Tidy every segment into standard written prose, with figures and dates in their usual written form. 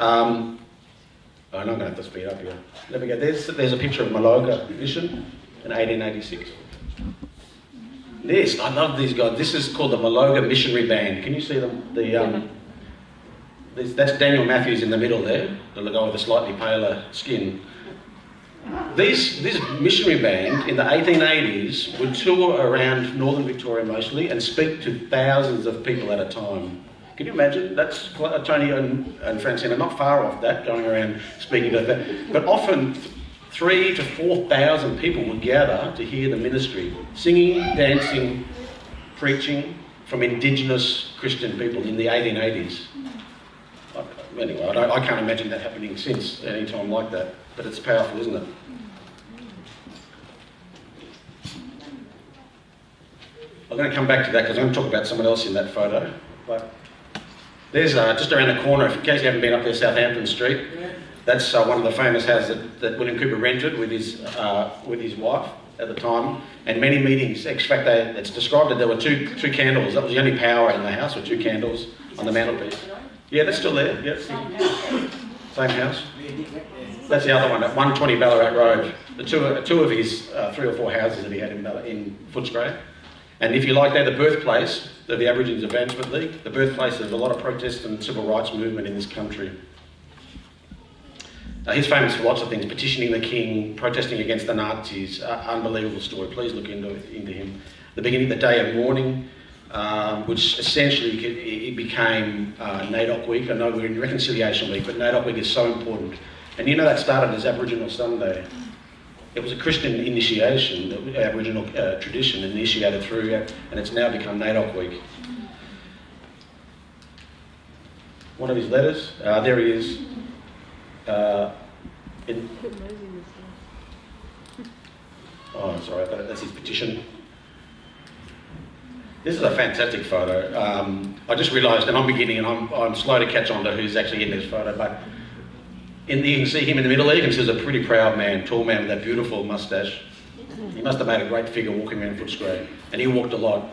I'm not going to have to speed up here. There we go. There's a picture of Maloga Mission in 1886. This, I love these guys. This is called the Maloga Missionary Band. Can you see them? That's Daniel Matthews in the middle there, the guy with the slightly paler skin. This missionary band in the 1880s would tour around northern Victoria mostly and speak to thousands of people at a time. Can you imagine? That's Tony and Francine are not far off that, going around speaking to that. But often 3,000 to 4,000 people would gather to hear the ministry, singing, dancing, preaching from Indigenous Christian people in the 1880s. Anyway, I can't imagine that happening since any time like that, but it's powerful, isn't it? I'm going to come back to that because I'm going to talk about someone else in that photo. But there's just around the corner, in case you haven't been up there, Southampton Street. That's one of the famous houses that William Cooper rented with his wife at the time. And many meetings, in fact, it's described that there were two candles. That was the only power in the house, were 2 candles on the mantelpiece. Yeah, that's still there. Yep. Same house. That's the other one, at 120 Ballarat Road. The two of his 3 or 4 houses that he had in Footscray. And if you like, they're the birthplace of the Aborigines Advancement League, the birthplace of a lot of protest and civil rights movement in this country. He's famous for lots of things, petitioning the king, protesting against the Nazis, unbelievable story. Please look into him. The beginning of the day of mourning, which essentially it became NAIDOC Week. I know we're in Reconciliation Week, but NAIDOC Week is so important. And you know that started as Aboriginal Sunday. It was a Christian initiation, Aboriginal tradition initiated through, and it's now become NAIDOC Week. One of his letters, there he is. Sorry, that's his petition. This is a fantastic photo. I just realised, and I'm beginning, and I'm slow to catch on to who's actually in this photo, but you can see him in the middle there. You can see he's a pretty proud man, tall man with that beautiful moustache. He must have made a great figure walking around Footscray, and he walked a lot.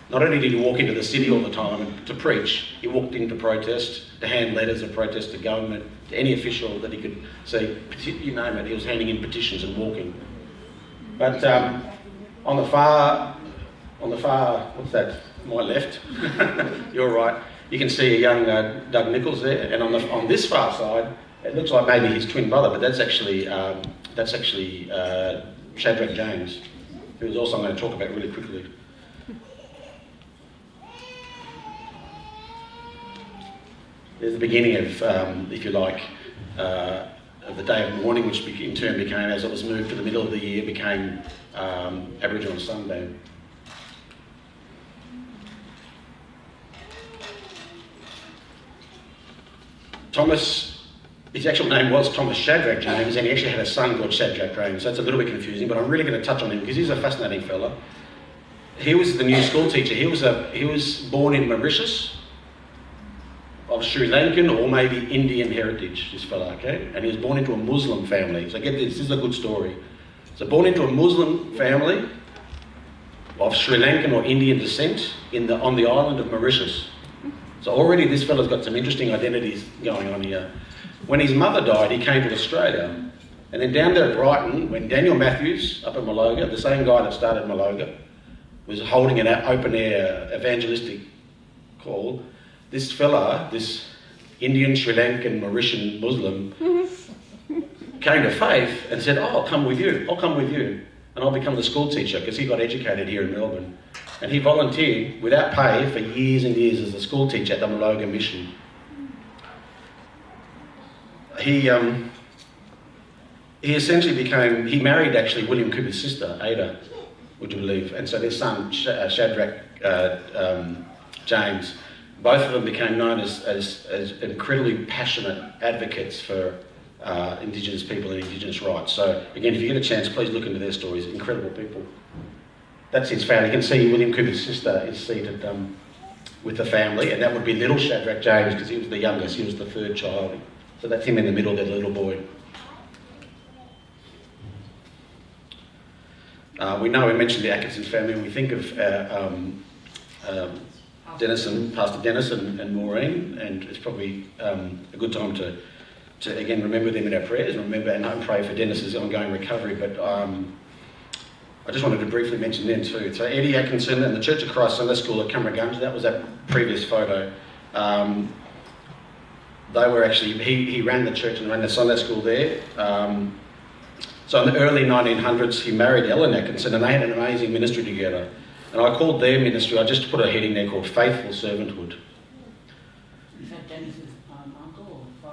Not only did he walk into the city all the time to preach, he walked in to protest, to hand letters of protest to government, to any official that he could see, you name it, he was handing in petitions and walking. But on the far, what's that, my left, you're right, you can see a young Doug Nichols there, and on this far side, it looks like maybe his twin brother, but that's actually Shadrach James, who is also I'm going to talk about really quickly. There's the beginning of, if you like, of the day of mourning, which in turn became, as it was moved to the middle of the year, became Aboriginal Sunday. His actual name was Thomas Shadrach James, and he actually had a son called Shadrach James, so it's a little bit confusing, but I'm really going to touch on him because he's a fascinating fella. He was the new school teacher. He was born in Mauritius, of Sri Lankan or maybe Indian heritage, this fella, okay? And he was born into a Muslim family. So get this is a good story. So born into a Muslim family of Sri Lankan or Indian descent on the island of Mauritius. So already this fella's got some interesting identities going on here. When his mother died, he came to Australia. And then down there at Brighton, when Daniel Matthews, up at Maloga, the same guy that started Maloga, was holding an open-air evangelistic call, this fella, this Indian, Sri Lankan, Mauritian Muslim, came to faith and said, I'll come with you, and I'll become the school teacher, because he got educated here in Melbourne. And he volunteered without pay for years and years as a school teacher at the Maloga Mission. He essentially he married actually William Cooper's sister, Ada, would you believe? And so their son, Shadrach James, both of them became known as incredibly passionate advocates for Indigenous people and Indigenous rights. So again, if you get a chance, please look into their stories. Incredible people. That's his family. You can see William Cooper's sister is seated with the family, and that would be little Shadrach James because he was the youngest. He was the third child. So that's him in the middle there, the little boy. We know we mentioned the Atkinson family, and we think of Pastor Dennis and Maureen, and it's probably a good time to again remember them in our prayers, and pray for Dennis's ongoing recovery. But I just wanted to briefly mention them too. So Eddie Atkinson and the Church of Christ Sunday School at Cumbragunja, that was that previous photo. They were actually, he ran the church and ran the Sunday school there. So in the early 1900s, he married Ellen Atkinson, and they had an amazing ministry together. And I called their ministry, I just put a heading there called Faithful Servanthood. Is that Dennis's uncle or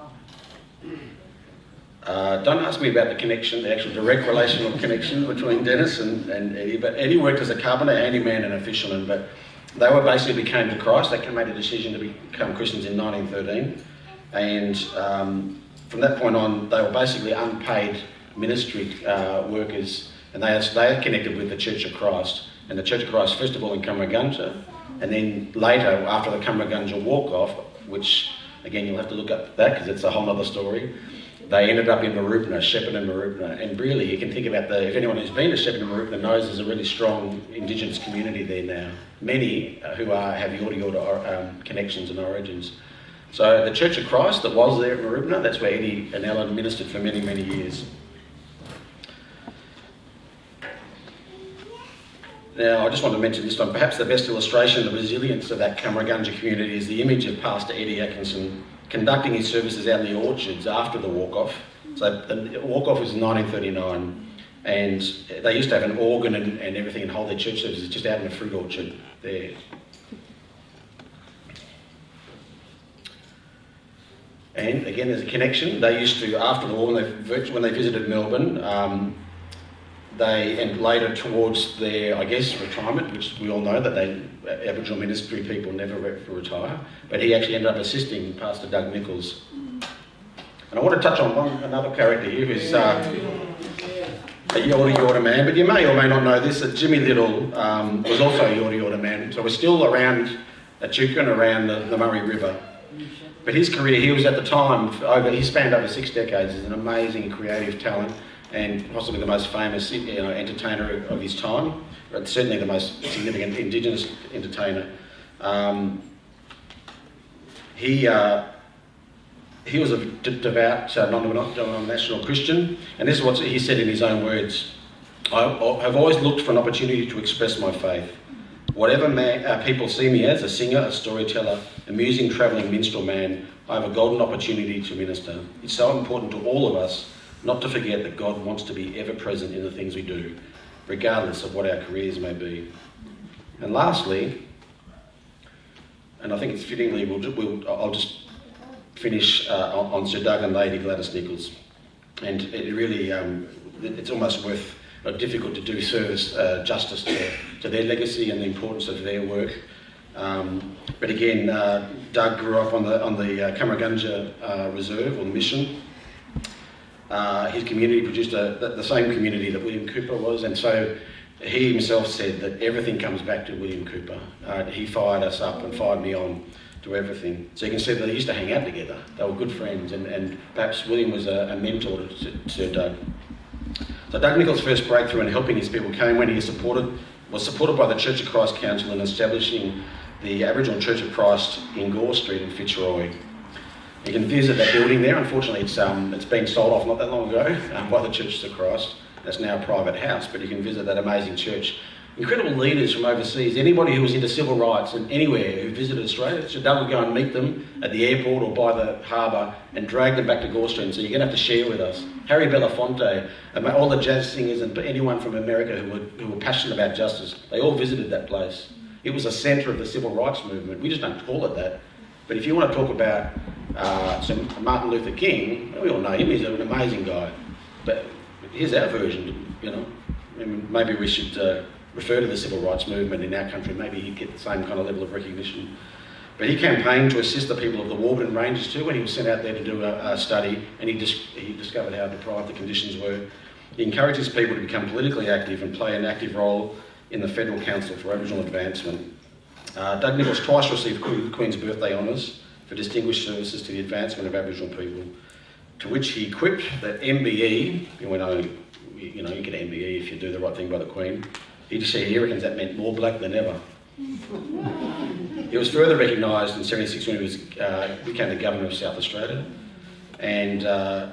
father? Don't ask me about the connection, the actual direct relational connection between Dennis and Eddie, but Eddie worked as a carpenter, handyman and a fisherman, but they were basically came to Christ. They made a decision to become Christians in 1913, and from that point on, they were basically unpaid ministry workers, and they connected with the Church of Christ. And the Church of Christ, first of all in Cumbragunja, and then later, after the Cumbragunja walk-off, which, again, you'll have to look up that because it's a whole other story, they ended up in Mooroopna, Shepparton and Mooroopna. And really, you can think about if anyone who's been to Shepparton and Mooroopna knows there's a really strong Indigenous community there now. Many who have Yorta connections and origins. So the Church of Christ that was there at Mooroopna, that's where Eddie and Ellen ministered for many, many years. Now, I just want to mention this one, perhaps the best illustration of the resilience of that Cumbragunja community is the image of Pastor Eddie Atkinson conducting his services out in the orchards after the walk-off. So the walk-off was in 1939, and they used to have an organ and everything and hold their church services just out in the fruit orchard there. And again, there's a connection. They used to, after the war, when they visited Melbourne, and later towards their, I guess, retirement, which we all know that Aboriginal ministry people never retire, but he actually ended up assisting Pastor Doug Nichols. And I want to touch on another character here who's a Yorta man, but you may or may not know this, that Jimmy Little was also a Yorta man, so we're still around Echuca and around the Murray River. But his career, he was at the time, he spanned over 6 decades. He's an amazing creative talent, and possibly the most famous entertainer of his time, but certainly the most significant Indigenous entertainer. He was a devout, non-denominational Christian, and this is what he said in his own words: "I have always looked for an opportunity to express my faith. Whatever people see me as, a singer, a storyteller, a musing, travelling minstrel man, I have a golden opportunity to minister. It's so important to all of us not to forget that God wants to be ever present in the things we do, regardless of what our careers may be." And lastly, and I think it's fittingly, I'll just finish on Sir Doug and Lady Gladys Nichols. And it really, it's almost difficult to do justice to their legacy and the importance of their work. But again, Doug grew up on the Cumbragunja Reserve, or the mission. His community produced the same community that William Cooper was, and so he himself said that everything comes back to William Cooper. He fired us up and fired me on to everything. So you can see that they used to hang out together. They were good friends, and perhaps William was a mentor to Doug. So Doug Nichols' first breakthrough in helping his people came when he was supported by the Church of Christ Council in establishing the Aboriginal Church of Christ in Gore Street in Fitzroy. You can visit that building there. Unfortunately, it's been sold off not that long ago by the Church of Christ. That's now a private house, but you can visit that amazing church. Incredible leaders from overseas, anybody who was into civil rights and anywhere who visited Australia, so Doug would go and meet them at the airport or by the harbour and drag them back to Gore Street and say, "You're going to have to share with us." Harry Belafonte, all the jazz singers and anyone from America who were passionate about justice, they all visited that place. It was a centre of the civil rights movement. We just don't call it that. But if you want to talk about Martin Luther King, we all know him, he's an amazing guy. But here's our version, Maybe we should refer to the civil rights movement in our country. Maybe he'd get the same kind of level of recognition. But he campaigned to assist the people of the Warburton Ranges too when he was sent out there to do a study, and he discovered how deprived the conditions were. He encouraged his people to become politically active and play an active role in the Federal Council for Aboriginal Advancement. Doug Nichols twice received the Queen's Birthday Honours for distinguished services to the advancement of Aboriginal people, to which he quipped that MBE, you get MBE if you do the right thing by the Queen, he reckons that meant more black than ever. He was further recognised in '76 when he was, became the Governor of South Australia, and I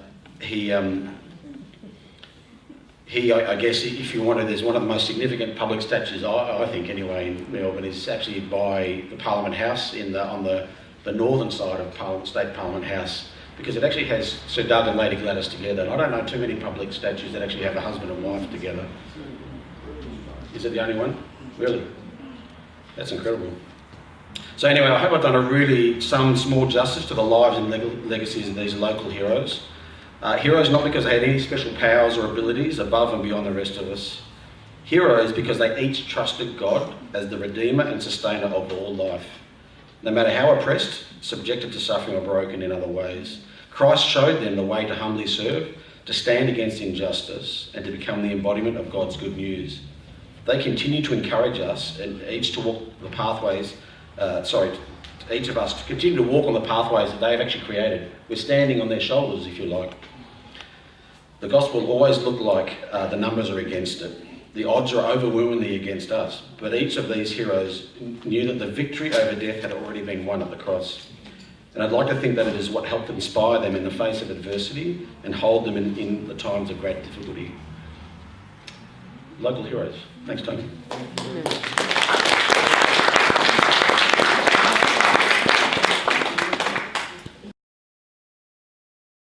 guess, if you wanted, there's one of the most significant public statues, I think anyway, in Melbourne, is actually by the Parliament House on the northern side of State Parliament House, because it actually has Sir Doug and Lady Gladys together. And I don't know too many public statues that actually have a husband and wife together. Is it the only one? Really? That's incredible. So anyway, I hope I've done some small justice to the lives and legacies of these local heroes. Heroes not because they had any special powers or abilities above and beyond the rest of us. Heroes because they each trusted God as the redeemer and sustainer of all life. No matter how oppressed, subjected to suffering or broken in other ways, Christ showed them the way to humbly serve, to stand against injustice, and to become the embodiment of God's good news. They continue to encourage us and each to walk the pathways, each of us to continue to walk on the pathways that they've actually created. We're standing on their shoulders, if you like. The gospel always looked like the numbers are against it. The odds are overwhelmingly against us. But each of these heroes knew that the victory over death had already been won at the cross. And I'd like to think that it is what helped inspire them in the face of adversity and hold them in the times of great difficulty. Local heroes. Thanks, Tony.